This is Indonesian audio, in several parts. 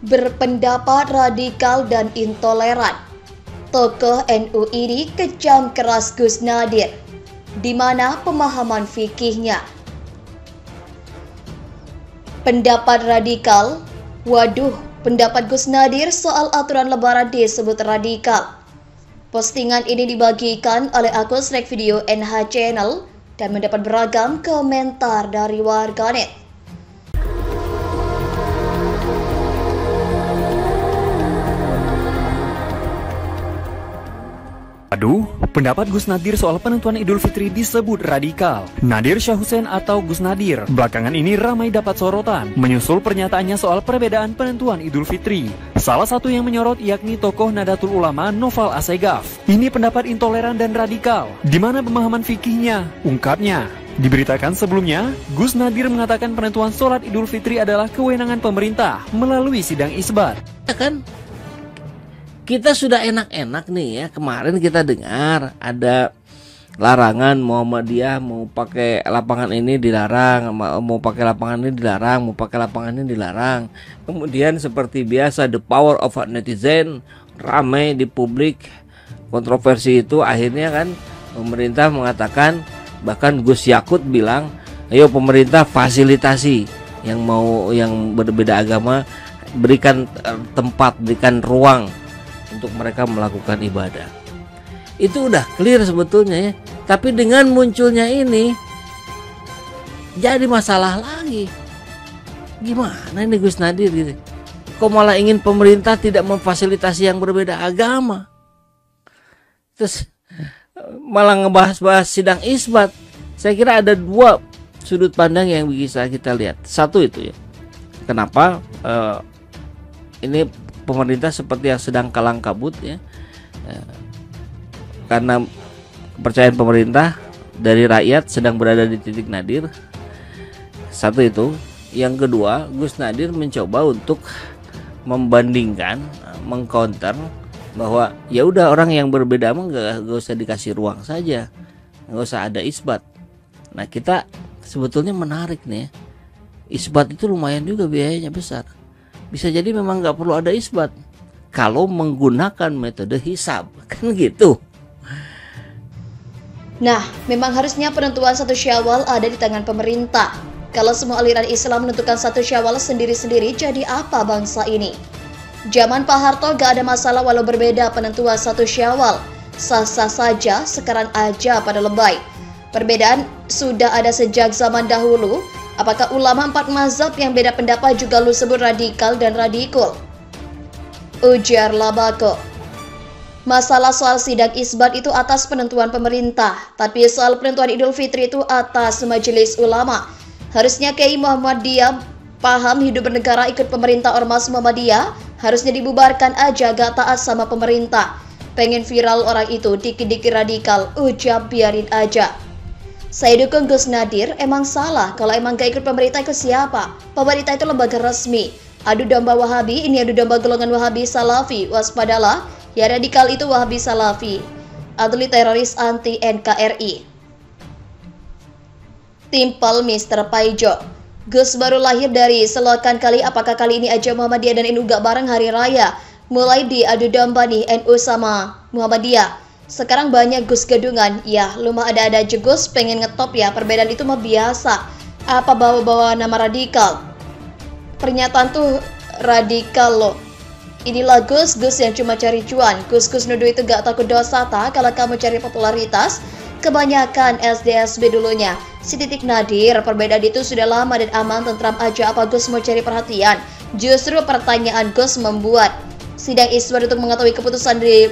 berpendapat radikal dan intoleran. Tokoh NU ini kecam keras Gus Nadir. Di mana pemahaman fikihnya? Pendapat radikal. Waduh, pendapat Gus Nadir soal aturan lebaran disebut radikal. Postingan ini dibagikan oleh akun Snack Video NH Channel dan mendapat beragam komentar dari warganet. Aduh, pendapat Gus Nadir soal penentuan Idul Fitri disebut radikal. Nadir Shah Hussein atau Gus Nadir belakangan ini ramai dapat sorotan menyusul pernyataannya soal perbedaan penentuan Idul Fitri. Salah satu yang menyorot yakni tokoh Nahdlatul Ulama Noval Assegaf. Ini pendapat intoleran dan radikal. Di mana pemahaman fikihnya? Ungkapnya. Diberitakan sebelumnya, Gus Nadir mengatakan penentuan sholat Idul Fitri adalah kewenangan pemerintah melalui sidang isbat. Kita sudah enak-enak nih ya. Kemarin kita dengar ada larangan Muhammadiyah mau pakai lapangan ini dilarang, mau pakai lapangan ini dilarang, mau pakai lapangan ini dilarang. Kemudian seperti biasa the power of netizen ramai di publik. Kontroversi itu akhirnya kan pemerintah mengatakan, bahkan Gus Yakut bilang, ayo pemerintah fasilitasi yang berbeda agama, berikan tempat, berikan ruang untuk mereka melakukan ibadah. Itu udah clear sebetulnya ya. Tapi dengan munculnya ini jadi masalah lagi. Gimana ini Gus Nadir gitu? Kok malah ingin pemerintah tidak memfasilitasi yang berbeda agama? Terus malah ngebahas-bahas sidang isbat. Saya kira ada dua sudut pandang yang bisa kita lihat. Satu itu ya, kenapa ini pemerintah seperti yang sedang kalang kabut ya, karena kepercayaan pemerintah dari rakyat sedang berada di titik nadir. Satu itu. Yang kedua, Gus Nadir mencoba untuk membandingkan, mengcounter bahwa ya udah orang yang berbeda mah gak usah dikasih ruang saja, nggak usah ada isbat. Nah kita sebetulnya menarik nih ya. Isbat itu lumayan juga biayanya besar. Bisa jadi memang nggak perlu ada isbat kalau menggunakan metode hisab, kan gitu. Nah, memang harusnya penentuan 1 Syawal ada di tangan pemerintah. Kalau semua aliran Islam menentukan 1 Syawal sendiri-sendiri, jadi apa bangsa ini? Zaman Pak Harto gak ada masalah walau berbeda penentuan 1 Syawal. Sah-sah saja, sekarang aja pada lebay. Perbedaan sudah ada sejak zaman dahulu. Apakah ulama 4 mazhab yang beda pendapat juga lu sebut radikal dan radikul? Ujar Labako. Masalah soal sidang isbat itu atas penentuan pemerintah, tapi soal penentuan Idul Fitri itu atas majelis ulama. Harusnya Kiai Muhammadiyah paham hidup bernegara ikut pemerintah ormas Muhammadiyah, harusnya dibubarkan aja gak taat sama pemerintah. Pengen viral orang itu dikit-dikit radikal, ujar biarin aja. Saya dukung Gus Nadir, emang salah kalau emang gak ikut pemerintah ke siapa? Pemerintah itu lembaga resmi. Adu domba Wahabi, ini adu domba golongan Wahabi Salafi. Waspadalah, ya radikal itu Wahabi Salafi. Adli teroris anti NKRI. Timpal Mr. Paijo. Gus baru lahir dari selokan kali, apakah kali ini aja Muhammadiyah dan NU gak bareng hari raya? Mulai di adu domba nih NU sama Muhammadiyah. Sekarang banyak Gus gadungan, ya lu mah ada-ada aja Gus pengen ngetop ya, perbedaan itu mah biasa. Apa bawa-bawa nama radikal? Pernyataan tuh radikal loh. Inilah Gus yang cuma cari cuan. Gus nuduh itu gak takut dosa tak kalau kamu cari popularitas. Kebanyakan SDSB dulunya. Si Titik Nadir, perbedaan itu sudah lama dan aman, tentram aja apa Gus mau cari perhatian. Justru pertanyaan Gus membuat sidang isbat untuk mengetahui keputusan di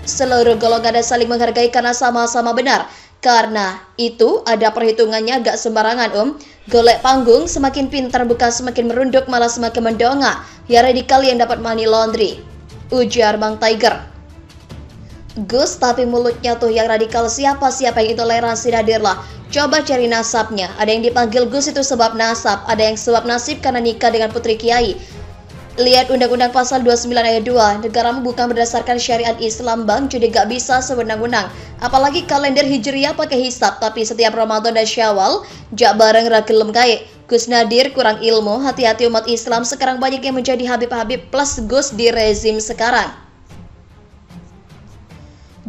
seluruh golongan dan saling menghargai karena sama-sama benar. Karena itu ada perhitungannya gak sembarangan Golek panggung, semakin pintar bukan semakin merunduk malah semakin mendongak. Ya radikal yang dapat money laundry, ujar Bang Tiger. Gus tapi mulutnya tuh yang radikal, siapa-siapa yang intoleransi Nadir lah. Coba cari nasabnya. Ada yang dipanggil Gus itu sebab nasab, ada yang sebab nasib karena nikah dengan putri kiai. Lihat Undang-Undang Pasal 29 ayat 2, negaramu bukan berdasarkan syariat Islam bang, jadi gak bisa sewenang-wenang. Apalagi kalender Hijriah pakai hisab, tapi setiap Ramadan dan Syawal, jak bareng ragelem gaye. Gus Nadir kurang ilmu, hati-hati umat Islam sekarang banyak yang menjadi Habib-Habib plus Gus di rezim sekarang.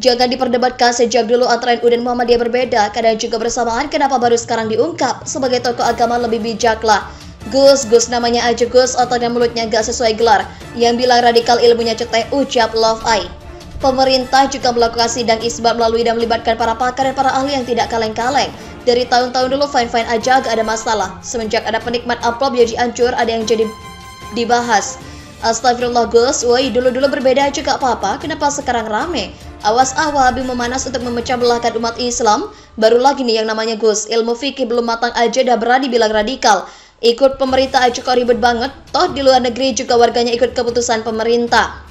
Jangan diperdebatkan, sejak dulu antara NU dan Muhammadiyah berbeda, kadang juga bersamaan, kenapa baru sekarang diungkap? Sebagai tokoh agama lebih bijaklah. Gus namanya aja Gus, otaknya mulutnya gak sesuai gelar. Yang bilang radikal ilmunya cetek, ucap Love Eye. Pemerintah juga melakukan sidang isbat melalui dan melibatkan para pakar dan para ahli yang tidak kaleng-kaleng. Dari tahun-tahun dulu fine-fine aja, gak ada masalah. Semenjak ada penikmat amplop jadi hancur, ada yang jadi dibahas. Astagfirullah Gus, woi dulu-dulu berbeda aja gak apa-apa, kenapa sekarang rame? Awas Habib memanas untuk memecah belahkan umat Islam. Baru lagi nih yang namanya Gus, ilmu fikih belum matang aja dah berani bilang radikal. Ikut pemerintah aja kok ribet banget, toh di luar negeri juga warganya ikut keputusan pemerintah.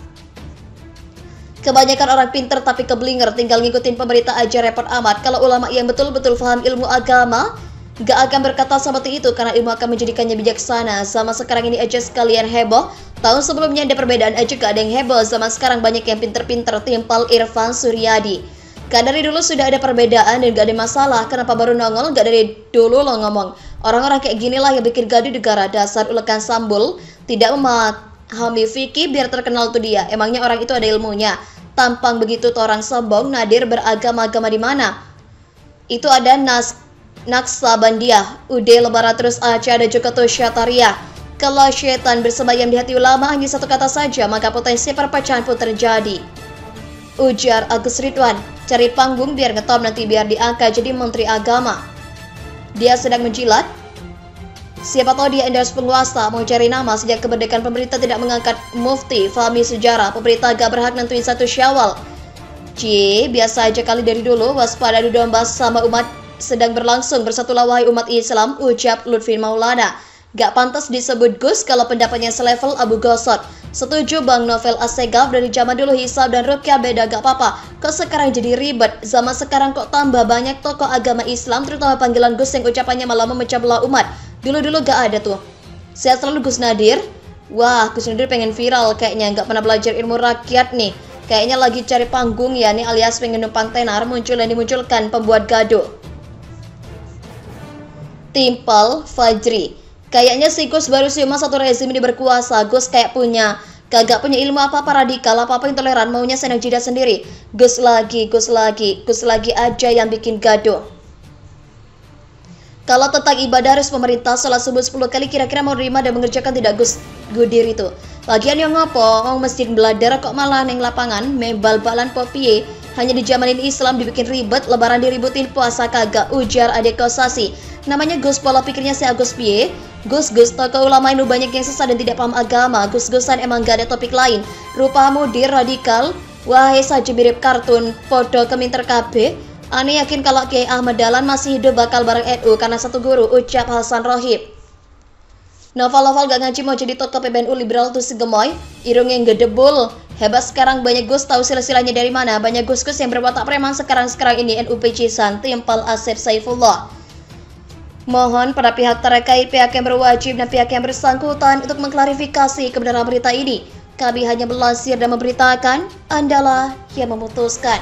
Kebanyakan orang pinter tapi keblinger, tinggal ngikutin pemerintah aja repot amat. Kalau ulama yang betul-betul paham ilmu agama, gak akan berkata seperti itu karena ilmu akan menjadikannya bijaksana. Sama sekarang ini aja sekalian heboh. Tahun sebelumnya ada perbedaan aja gak ada yang heboh. Sama sekarang banyak yang pinter-pinter, timpal Irfan Suryadi. Gak dari dulu sudah ada perbedaan dan gak ada masalah. Kenapa baru nongol? Gak dari dulu lo ngomong. Orang-orang kayak ginilah yang bikin gaduh negara, dasar ulekan sambul. Tidak memahami fikih biar terkenal tuh dia. Emangnya orang itu ada ilmunya? Tampang begitu tuh orang sombong. Nadir beragama-agama di mana? Itu ada Naksabandia, Ude Lebaran terus Aceh, ada juga tuh Syataria. Kalau syaitan bersemayam di hati ulama hanya satu kata saja, maka potensi perpecahan pun terjadi. Ujar Agus Ridwan, cari panggung biar ngetop nanti biar diangkat jadi menteri agama. Dia sedang menjilat. Siapa tahu dia endorse penguasa, mau cari nama. Sejak kemerdekaan pemerintah tidak mengangkat mufti, fahami sejarah. Pemerintah gak berhak nentuin 1 Syawal. Biasa aja kali dari dulu, waspada adu domba sama umat sedang berlangsung. Bersatulah wahai umat Islam, ucap Lutfi Maulana. Gak pantas disebut Gus kalau pendapatnya selevel Abu Ghosot. Setuju Bang Novel Assegaf, dari zaman dulu hisab dan rukyah beda gak apa-apa. Kok sekarang jadi ribet? Zaman sekarang kok tambah banyak tokoh agama Islam, terutama panggilan Gus yang ucapannya malah memecah belah umat. Dulu-dulu gak ada tuh. Sehat selalu Gus Nadir. Wah, Gus Nadir pengen viral kayaknya, gak pernah belajar ilmu rakyat nih. Kayaknya lagi cari panggung ya nih, alias pengen numpang tenar, muncul dan dimunculkan pembuat gaduh. Timpal Fajri, kayaknya si Gus baru siuma satu rezim ini berkuasa. Gus kayak kagak punya ilmu apa-apa, radikal, apa-apa intoleran, maunya senang jidat sendiri. Gus lagi aja yang bikin gaduh. Kalau tentang ibadah harus pemerintah salat subuh 10 kali, kira-kira mau terima dan mengerjakan tidak Gus Gudir itu. Lagian yang ngopo, masjid beladar kok malah neng lapangan, bal-balan popie. Hanya di zaman ini Islam dibikin ribet, lebaran diributin, puasa kagak, ujar Adek Kosasi. Namanya Gus, pola pikirnya si Agus Pie. Gus, tokoh ulama ini banyak yang sesat dan tidak paham agama. Gus-Gusan emang gak ada topik lain. Rupamu dir radikal, wahai saja mirip kartun, podo keminter KB. Ani yakin kalau Kiai Ahmad Dahlan masih hidup bakal bareng NU karena satu guru, ucap Hasan Rohib. Novel gak ngaji mau jadi tokoh PBNU liberal tuh segemoy, irung yang gedebul. Hebat sekarang banyak Gus, tahu silsilahnya dari mana? Banyak Gus-Gus yang berwatak preman sekarang ini NU pecisan, timpal Asep Saifullah. Mohon para pihak terkait, pihak yang berwajib dan pihak yang bersangkutan untuk mengklarifikasi kebenaran berita ini. Kami hanya melansir dan memberitakan, Andalah yang memutuskan.